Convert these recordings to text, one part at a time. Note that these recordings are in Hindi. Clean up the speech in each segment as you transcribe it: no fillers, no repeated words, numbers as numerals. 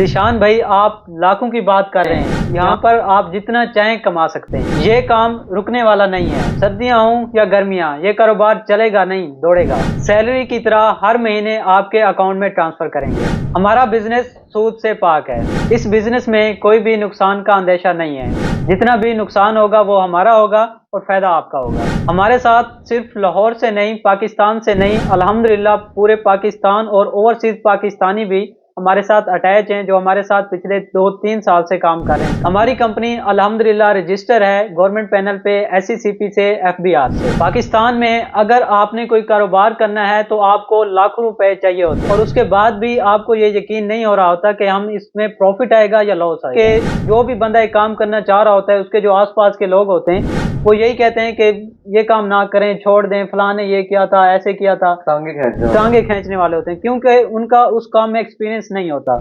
जिशान भाई, आप लाखों की बात कर रहे हैं। यहाँ पर आप जितना चाहें कमा सकते हैं। ये काम रुकने वाला नहीं है। सर्दियाँ हों या गर्मियाँ, ये कारोबार चलेगा नहीं, दौड़ेगा। सैलरी की तरह हर महीने आपके अकाउंट में ट्रांसफर करेंगे। हमारा बिजनेस सूद से पाक है। इस बिजनेस में कोई भी नुकसान का अंदेशा नहीं है। जितना भी नुकसान होगा वो हमारा होगा और फायदा आपका होगा। हमारे साथ सिर्फ लाहौर से नहीं, पाकिस्तान से नहीं, अल्हम्दुलिल्लाह पूरे पाकिस्तान और ओवरसीज पाकिस्तानी भी हमारे साथ अटैच हैं, जो हमारे साथ पिछले 2-3 साल से काम कर रहे हैं। हमारी कंपनी अल्हम्दुलिल्लाह रजिस्टर है गवर्नमेंट पैनल पे, SECP से, FBR से। पाकिस्तान में अगर आपने कोई कारोबार करना है तो आपको लाखों रुपए चाहिए होते हैं और उसके बाद भी आपको ये यकीन नहीं हो रहा होता कि हम इसमें प्रॉफिट आएगा या लॉस आएगा। कि जो भी बंदा एक काम करना चाह रहा होता है, उसके जो आसपास के लोग होते हैं वो यही कहते हैं कि ये काम ना करें, छोड़ दें, फलां ने ये किया था, ऐसे किया था। टांगे खींचने वाले होते हैं, क्योंकि उनका उस काम में एक्सपीरियंस नहीं होता।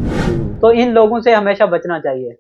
तो इन लोगों से हमेशा बचना चाहिए।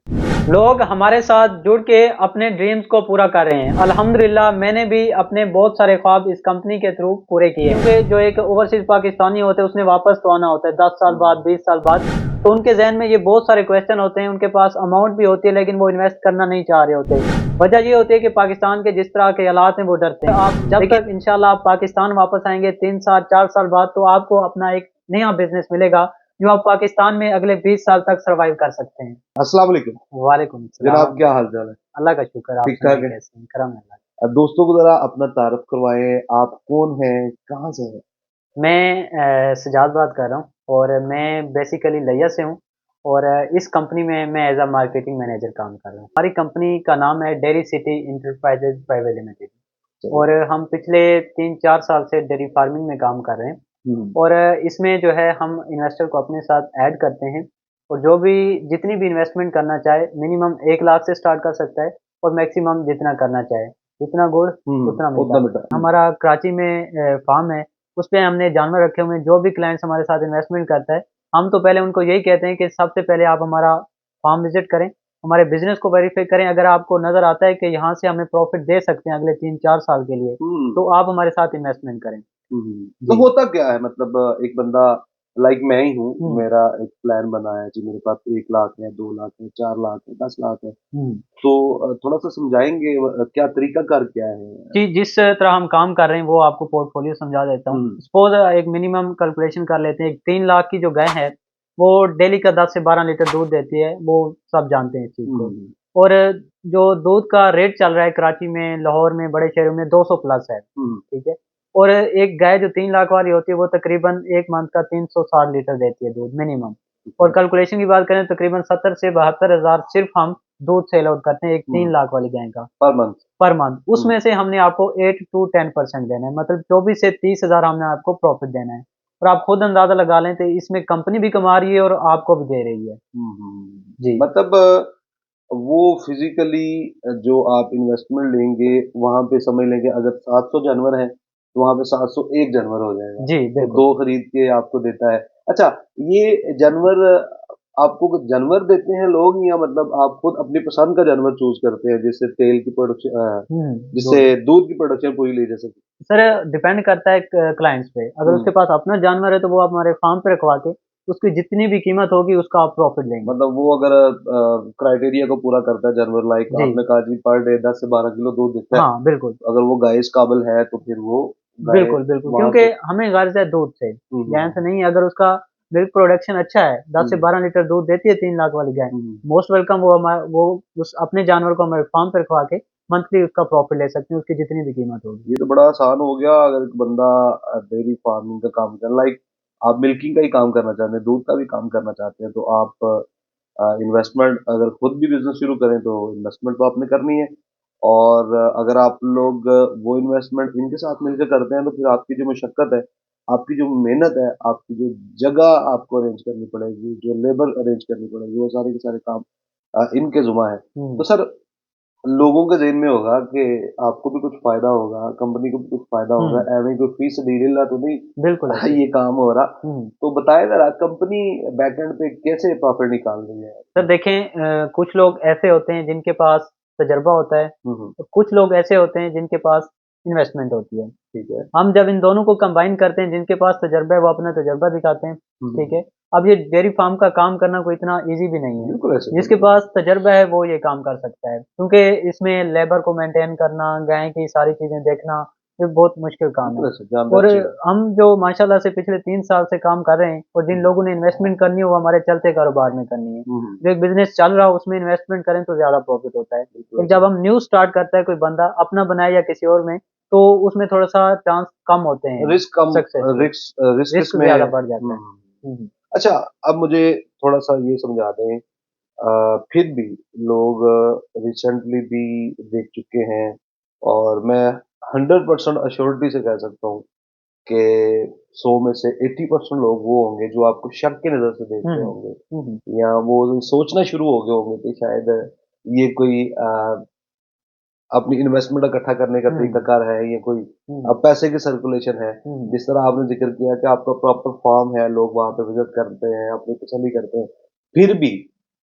लोग हमारे साथ जुड़ के अपने ड्रीम्स को पूरा कर रहे हैं। अल्हम्दुलिल्लाह मैंने भी अपने बहुत सारे ख्वाब इस कंपनी के थ्रू पूरे किए, क्योंकि जो एक ओवरसीज पाकिस्तानी होते हैं उसने वापस तो आना होता है 10 साल बाद, 20 साल बाद। तो उनके जहन में ये बहुत सारे क्वेश्चन होते हैं, उनके पास अमाउंट भी होती है लेकिन वो इन्वेस्ट करना नहीं चाह रहे होते। वजह ये होती है कि पाकिस्तान के जिस तरह के हालात हैं वो डरते हैं। आप जब तक इंशाल्लाह आप पाकिस्तान वापस आएंगे 3 साल 4 साल बाद, तो आपको अपना एक नया बिजनेस मिलेगा जो आप पाकिस्तान में अगले 20 साल तक सरवाइव कर सकते हैं। अस्सलाम वालेकुम वालेकुम जनाब, सलाम। क्या हाल चाल है? अल्लाह का शुक्र। आप ठीक ठाक सुनाइए है। कैसे हैं? करम है अल्लाह दोस्तों को जरा अपना तारुफ करवाएं, आप कौन हैं, कहाँ से हैं? का। मैं सजाद बात कर रहा हूँ और मैं बेसिकली लिया से हूँ और इस कंपनी में मैं एज अ मार्केटिंग मैनेजर काम कर रहा हूँ। हमारी कंपनी का नाम है dairy city enterprises private limited चलो। और हम पिछले 3-4 साल से डेयरी फार्मिंग में काम कर रहे हैं। हम्म, और इसमें जो है हम इन्वेस्टर को अपने साथ ऐड करते हैं और जो भी जितनी भी इन्वेस्टमेंट करना चाहे मिनिमम 1 लाख से स्टार्ट कर सकता है और मैक्सिमम जितना करना चाहे, जितना गुड़ उतना उतना मीठा। बेटा। हमारा कराची में फार्म है, उस पे हमने जानवर रखे हुए हैं। जो भी क्लाइंट्स हमारे साथ इन्वेस्टमेंट करता है, हम तो पहले उनको यही कहते हैं कि सबसे पहले आप हमारा फार्म विजिट करें, हमारे बिजनेस को वेरीफाई करें। अगर आपको नजर आता है कि यहाँ से हमें प्रॉफिट दे सकते हैं अगले 3-4 साल के लिए, हम्म तो आप हमारे साथ इन्वेस्टमेंट करें। तो जी। होता क्या है, मतलब एक बंदा लाइक मैं ही हूँ, हम्म। मेरा एक प्लान बना है जी, मेरे पास 1 लाख है, 2 लाख है, 4 लाख है, 10 लाख है। हम्म। तो थोड़ा सा समझाएंगे क्या तरीका कार क्या है? जी, जिस तरह हम काम कर रहे हैं वो आपको पोर्टफोलियो समझा देता हूँ। हम्म सपोज एक मिनिमम कैलकुलेशन कर लेते हैं। एक 3 लाख की जो गाय है वो डेली का 10 से 12 लीटर दूध देती है, वो सब जानते हैं इस चीज़ को। हम्म और जो दूध का रेट चल रहा है कराची में, लाहौर में, बड़े शहरों में 200 प्लस है, हम्म ठीक है। और एक गाय जो 3 लाख वाली होती है वो तकरीबन एक मंथ का 360 लीटर देती है दूध मिनिमम। ठीक और है। कैलकुलेशन की बात करें तो तकरीबन 70 से 72 हज़ार सिर्फ हम दूध सेल आउट करते हैं एक 3 लाख वाली गाय का पर मंथ। Per month. उसमें से हमने आपको 8 टू 10% देना है, मतलब 24 से 30 हज़ार हमने आपको प्रॉफिट देना है। और आप खुद अंदाजा लगा लें तो इसमें कंपनी भी कमा रही है और आपको भी दे रही है। जी। मतलब वो फिजिकली जो आप इन्वेस्टमेंट लेंगे, वहां पे समझ लेंगे अगर 700 जानवर है तो वहां पे 701 जानवर हो जाएगा। जी, तो बिल्कुल। 2 खरीद के आपको देता है। अच्छा, ये जानवर आपको कुछ जानवर देते हैं लोग, या मतलब आप खुद अपनी पसंद का जानवर चूज करते हैं जिससे तेल की प्रोडक्शन, जिससे दूध। दूध की प्रोडक्शन पूरी ली जा सके? सर डिपेंड करता है क्लाइंट्स पे। अगर उसके हम्म पास अपना जानवर है तो वो आप हमारे फार्म पे रखवा के उसकी जितनी भी कीमत होगी उसका आप प्रॉफिट लेंगे। मतलब वो अगर क्राइटेरिया को पूरा करता है जानवर, लाइक जी। आपने कहा जी पर डे 10 से 12 किलो दूध देता है, हाँ, बिल्कुल। अगर वो गाय इस काबिल है तो फिर वो गाय बिल्कुल, बिल्कुल, वहां क्योंकि से। हमें गर्ज़ है दूध से, हम्म गाय से नहीं। अगर उसका मिल्क प्रोडक्शन अच्छा है, 10 से हम्म 12 लीटर दूध देती है 3 लाख वाली गाय, हम्म। Most welcome. वो उस अपने जानवर को हमारे फार्म पे रखवा के मंथली उसका प्रॉफिट ले सकते हैं, उसकी जितनी भी कीमत होगी। ये तो बड़ा आसान हो गया। अगर एक बंदा डेयरी फार्मिंग का काम कर, लाइक आप मिल्किंग का ही काम करना चाहते हैं, दूध का भी काम करना चाहते हैं, तो आप इन्वेस्टमेंट अगर खुद भी बिजनेस शुरू करें तो इन्वेस्टमेंट तो आपने करनी है। और अगर आप लोग वो इन्वेस्टमेंट इनके साथ मिलकर करते हैं तो फिर आपकी जो मशक्कत है, आपकी जो मेहनत है, आपकी जो जगह आपको अरेंज करनी पड़ेगी, जो लेबर अरेंज करनी पड़ेगी, वो सारे के सारे काम इनके जुमा है। हुँ। तो सर, लोगों के ज़हन में होगा कि आपको भी कुछ फ़ायदा होगा, कंपनी को भी कुछ फ़ायदा होगा, हुँ, ऐवें कोई फीस ढीला तो नहीं बिल्कुल ऐसे ही। ये काम हो रहा। हुँ। तो बताएं ज़रा, कंपनी बैकएंड पे कैसे प्रॉफ़िट निकाल रही है? सर देखें, कुछ लोग ऐसे होते हैं जिनके पास तजुर्बा होता है हुँ, हुँ, और कुछ लोग ऐसे होते हैं जिनके पास इन्वेस्टमेंट होती है। ठीक है। हम जब इन दोनों को कंबाइन करते हैं, जिनके पास तजर्बा है वो अपना तजर्बा दिखाते हैं, ठीक है। अब ये डेयरी फार्म का काम करना कोई इतना इजी भी नहीं है। बिल्कुल ऐसे, जिसके बिल्कुल। पास तजर्बा है वो ये काम कर सकता है, क्योंकि इसमें लेबर को मेंटेन करना, गाय की सारी चीजें देखना, ये बहुत मुश्किल काम है। बिल्कुल ऐसे, जानदार और चीज़ है। हम जो माशाल्लाह से पिछले 3 साल से काम कर रहे हैं, और जिन लोगों ने इन्वेस्टमेंट करनी है वो हमारे चलते कारोबार में करनी है। हुँ, हुँ। जो एक बिजनेस चल रहा हो उसमें इन्वेस्टमेंट करें तो ज्यादा प्रॉफिट होता है। बिल्कुल लेकिन ऐसे। जब हम न्यू स्टार्ट करता है कोई बंदा अपना बनाए या किसी और में, तो उसमें थोड़ा सा चांस कम होते हैं रिस्क कम, सक्सेस के। रिस्क रिस्क इसमें। ज्यादा बढ़ जाता है। हुँ। हम्म, अच्छा, अब मुझे थोड़ा-सा ये समझा दें, फिर भी लोग रिसेंटली भी देख चुके हैं, और मैं 100% एश्योरिटी से कह सकता हूँ कि 100 में से 80% लोग वो होंगे जो आपको शक की नज़र से देख रहे हम्म, होंगे, हम्म, या वो सोचना शुरू हो गए होंगे कि शायद ये कोई अपनी इन्वेस्टमेंट इकट्ठा करने का हम्म, तरीकाकार है, ये कोई हम्म, पैसे की सर्कुलेशन है। हम्म, जिस तरह आपने ज़िक्र किया कि आपका प्रॉपर फार्म है, लोग वहाँ पे विज़िट करते हैं, अपनी तसल्ली करते हैं। फिर भी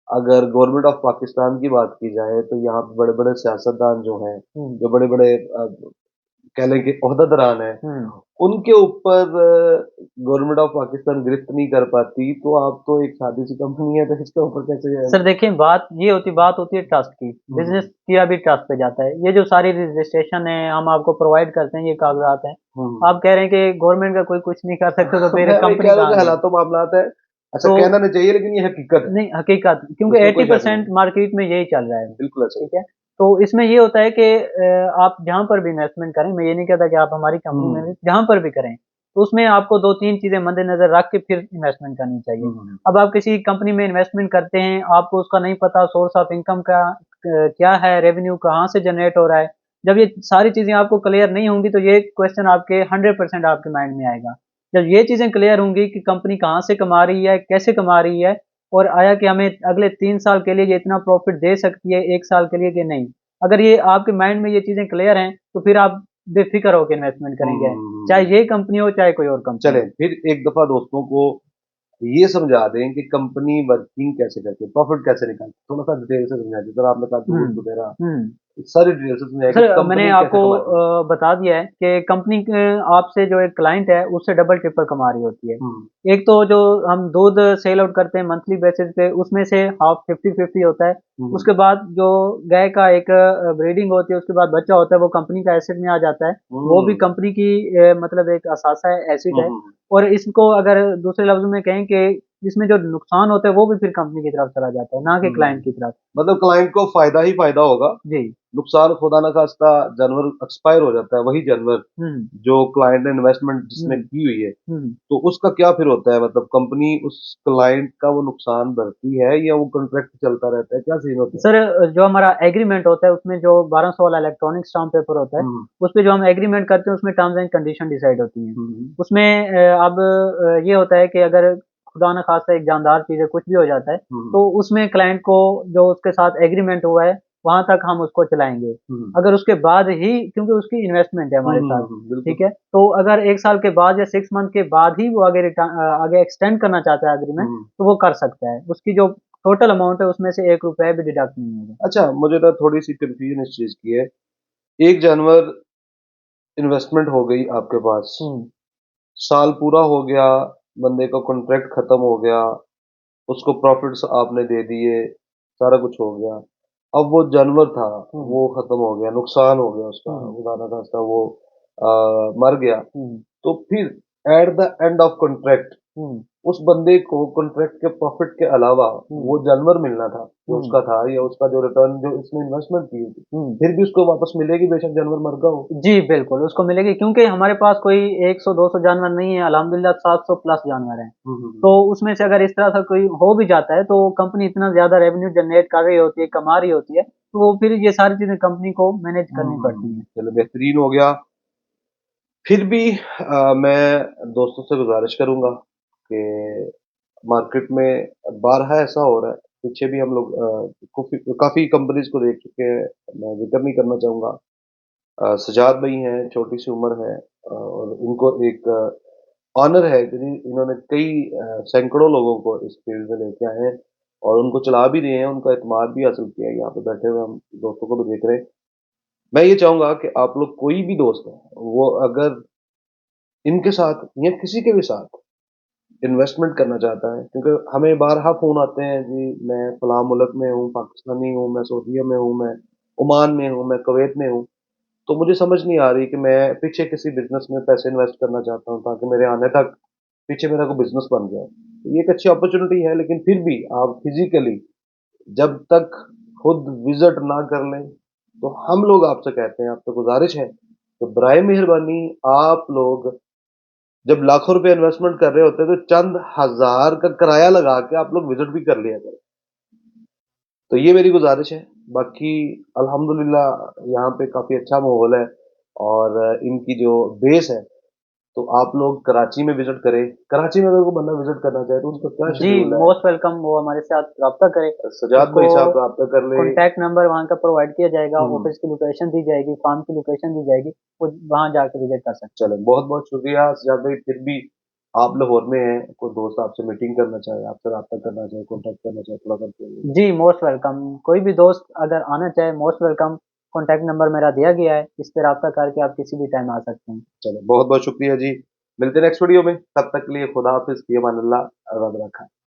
अगर गवर्नमेंट ऑफ पाकिस्तान की बात की जाए, तो यहाँ पे बड़े-बड़े सियासतदान जो हैं, हम्म, जो बड़े-बड़े कह लें कि ओहदेदारान हैं, हम्म। उनके ऊपर गवर्नमेंट ऑफ पाकिस्तान गिरफ्त नहीं कर पाती, तो आप तो एक सादी-सी कंपनी है, तो इसके ऊपर कैसे सर देखिए, बात होती है ट्रस्ट की। हुँ, बिजनेस हुँ। किया भी ट्रस्ट पे जाता है। ये जो सारी रजिस्ट्रेशन है हम आपको प्रोवाइड करते हैं, ये कागजात हैं। हुँ, हुँ। आप कह रहे हैं कि गवर्नमेंट का कोई कुछ नहीं कर सकता तो फिर मैं वही कंपनी कह रहा हूँ कहाँ कि गई? हालात मामलात है। अच्छा, तो कहना नहीं चाहिए, लेकिन ये हकीकत है, नहीं, हकीकत, क्योंकि उसमें कोई शक 80% नहीं। मार्केट में यही चल रहा है, बिल्कुल ऐसा ही। ठीक है? तो इसमें ये होता है कि आप जहाँ पर भी इन्वेस्टमेंट करें, मैं ये नहीं कहता कि आप हमारी कंपनी में हुँ, जहाँ पर भी करें, तो उसमें आपको 2-3 चीज़ें मद्देनज़र रख के फिर इन्वेस्टमेंट करनी चाहिए। हुँ, हुँ, अब आप किसी कंपनी में इन्वेस्टमेंट करते हैं, आपको उसका नहीं पता सोर्स ऑफ इनकम का क्या है, रेवेन्यू कहाँ से जनरेट हो रहा है। जब ये सारी चीज़ें आपको क्लियर नहीं होंगी, तो ये क्वेश्चन आपके 100% आपके माइंड में आएगा। जब ये चीज़ें क्लियर होंगी कि कंपनी कहाँ से कमा रही है, कैसे कमा रही है, और आया कि हमें अगले 3 साल के लिए ये इतना प्रॉफ़िट दे सकती है, 1 साल के लिए कि नहीं। अगर ये आपके माइंड में ये चीज़ें क्लियर हैं, तो फिर आप बेफ़िक्र होके इन्वेस्टमेंट करेंगे, चाहे हुँ। ये कंपनी हो, चाहे कोई और कंपनी चलें, हो। फिर एक दफ़ा दोस्तों को ये समझा दें कि कंपनी वर्किंग कैसे करती है, प्रॉफ़िट कैसे निकालती है। थोड़ा-सा डिटेल से समझा दीजिए। सर, आपने कहा हुँ, दूध वगैरह, हुँ। सारी डिटेल से समझाइए कि सर मैंने कंपनी आपको कैसे कमाती है। बता दिया है कि कंपनी आपसे जो एक क्लाइंट है उससे डबल ट्रिपल कमा रही होती है। हुँ, एक तो जो हम दूध सेल आउट करते हैं मंथली बेसिस पे, उसमें से हाफ 50-50 होता है। हुँ, हुँ, उसके बाद जो गाय का एक ब्रीडिंग होती है, उसके बाद बच्चा होता है, वो कंपनी का एसेट में आ जाता है। वो भी हुँ, कंपनी की मतलब एक असासा है, एसेट हुँ, है। हुँ। और इसको अगर दूसरे लफ्ज़ में कहें कि इसमें जो नुकसान होता है वो भी फिर कंपनी की तरफ चला जाता है, ना कि क्लाइंट हुँ। की तरफ। मतलब क्लाइंट को फ़ायदा ही फ़ायदा होगा, जी। नुकसान खुदा ना खास्ता जानवर एक्सपायर हो जाता है, वही जानवर हुँ, जो क्लाइंट ने इन्वेस्टमेंट जिसमें हुँ, की हुई है, हुँ। तो उसका क्या फिर होता है? मतलब कंपनी उस क्लाइंट का वो नुकसान भरती है, या वो कॉन्ट्रैक्ट चलता रहता है? क्या सीन होता है? सर जो हमारा एग्रीमेंट होता है उसमें जो 1200 वाला इलेक्ट्रॉनिक स्टाम्प पेपर होता है, हुँ, उस पे जो हम एग्रीमेंट करते हैं उसमें टर्म्स एंड कंडीशन डिसाइड होती हैं। हुँ, हुँ, उसमें अब ये होता है कि अगर खुदा न खास्ता एक जानदार चीज़ है, कुछ भी हो जाता है, हुँ, तो उसमें क्लाइंट को जो उसके साथ एग्रीमेंट हुआ है, वहाँ तक हम उसको चलाएँगे। हुँ, अगर उसके बाद ही, क्योंकि उसकी इन्वेस्टमेंट है हुँ, हमारे हुँ, साथ, हुँ, हुँ, बिल्कुल। ठीक है? तो अगर 1 साल के बाद या 6 मंथ के बाद ही वो आगे एक्सटेंड करना चाहता है एग्रीमेंट, हुँ। तो वो कर सकता है। उसकी जो टोटल अमाउंट है उसमें से ₹1 भी डिडक्ट नहीं होगा। अच्छा, मुझे ना थोड़ी-सी कन्फ्यूज़न इस चीज़ की है। एक जानवर इन्वेस्टमेंट हो गई आपके पास, हुँ, साल पूरा हो गया, बंदे का कॉन्ट्रैक्ट खत्म हो गया, उसको प्रॉफ़िट्स आपने दे दिए, सारा कुछ हो गया। अब वो जानवर था, हुँ, वो खत्म हो गया, नुकसान हो गया उसका, हुँ, खुदा ना खास्ता वो मर गया। हुँ, तो फिर at the end of contract हुँ, उस बंदे को कॉन्ट्रैक्ट के प्रॉफ़िट के अलावा हुँ, वो जानवर मिलना था, जो हुँ, उसका था, या उसका जो रिटर्न जो उसने इन्वेस्टमेंट की थी, हुँ। फिर भी उसको वापस मिलेगी, बेशक जानवर मर गया हो। जी, बिल्कुल, उसको मिलेगी, क्योंकि हमारे पास कोई 100-200 जानवर नहीं है, अल्हम्दुलिल्लाह 700 प्लस जानवर हैं। हुँ, हुँ, हुँ। तो उसमें से अगर इस तरह का कोई हो भी जाता है, तो कंपनी इतना ज़्यादा रेवेन्यू जनरेट कर रही होती है, कमा रही होती है, तो वो फिर ये सारी चीज़ें कंपनी को मैनेज करनी पड़ती हैं। चलो बेहतरीन हो गया। फिर भी मैं दोस्तों से गुज़ारिश करूँगा कि मार्केट में बारहा ऐसा हो रहा है, पीछे भी हम लोग काफ़ी कंपनीज़ को देख चुके हैं, मैं ज़िक्र नहीं करना चाहूँगा। सजाद भाई हैं, छोटी-सी उम्र है, और इनको एक ऑनर है कि जी इन्होंने कई सैकड़ों लोगों को इस फ़ील्ड में लेके आए हैं, और उनको चला भी रहे हैं, उनका एतमाद भी हासिल किया है। यहाँ पे बैठे हुए हम दोस्तों को भी देख रहे हैं। मैं ये चाहूंगा कि आप लोग कोई भी दोस्त है वो अगर इनके साथ या किसी के भी साथ इन्वेस्टमेंट करना चाहता है, क्योंकि हमें बारहा फोन आते हैं जी, मैं फला मुल्क में हूँ, पाकिस्तानी हूँ, मैं सऊदीया में हूँ, मैं ओमान में हूँ, मैं कुवैत में हूँ, तो मुझे समझ नहीं आ रही कि मैं पीछे किसी बिजनेस में पैसे इन्वेस्ट करना चाहता हूँ ताकि मेरे आने तक पीछे मेरा कोई बिजनेस बन जाए। तो ये एक अच्छी अपॉर्चुनिटी है, लेकिन फिर भी आप फिजिकली जब तक खुद विजिट ना कर लें, तो हम लोग आपसे कहते हैं, आपसे गुजारिश है तो बराए मेहरबानी आप लोग जब लाखों रुपए इन्वेस्टमेंट कर रहे होते हैं तो चंद हजार का किराया लगा के आप लोग विजिट भी कर लिया करें। तो ये मेरी गुजारिश है। बाकी अल्हम्दुलिल्लाह यहाँ पे काफी अच्छा माहौल है, और इनकी जो बेस है, तो आप लोग कराची में विजिट करें। कराची में अगर कोई बंदा विजिट करना चाहे तो उसका क्या जी शेड्यूल है? मोस्ट वेलकम, वो हमारे साथ रब्ता करे। सजाद उसको भाई साहब रब्ता कर ले। कॉन्टैक्ट नंबर वहाँ का प्रोवाइड किया जाएगा, हम्म, ऑफिस की लोकेशन दी जाएगी, फार्म की लोकेशन दी जाएगी, वो वहाँ जाकर विजिट कर सकते चलो बहुत बहुत शुक्रिया सजाद भाई। फिर भी आप लाहौर में हैं, कोई दोस्त आपसे मीटिंग करना चाहे, आपसे रब्ता करना चाहे, कॉन्टैक्ट करना चाहे, थोड़ा करके। हैं। जी मोस्ट वेलकम, कोई भी दोस्त अगर आना चाहे मोस्ट वेलकम। कॉन्टैक्ट नंबर मेरा दिया गया है, इस पर रब्ता करके आप किसी भी टाइम आ सकते हैं। चलो बहुत बहुत शुक्रिया जी। मिलते हैं नेक्स्ट वीडियो में, तब तक के लिए खुदा हाफिज, फी अमान अल्लाह, रब रखा।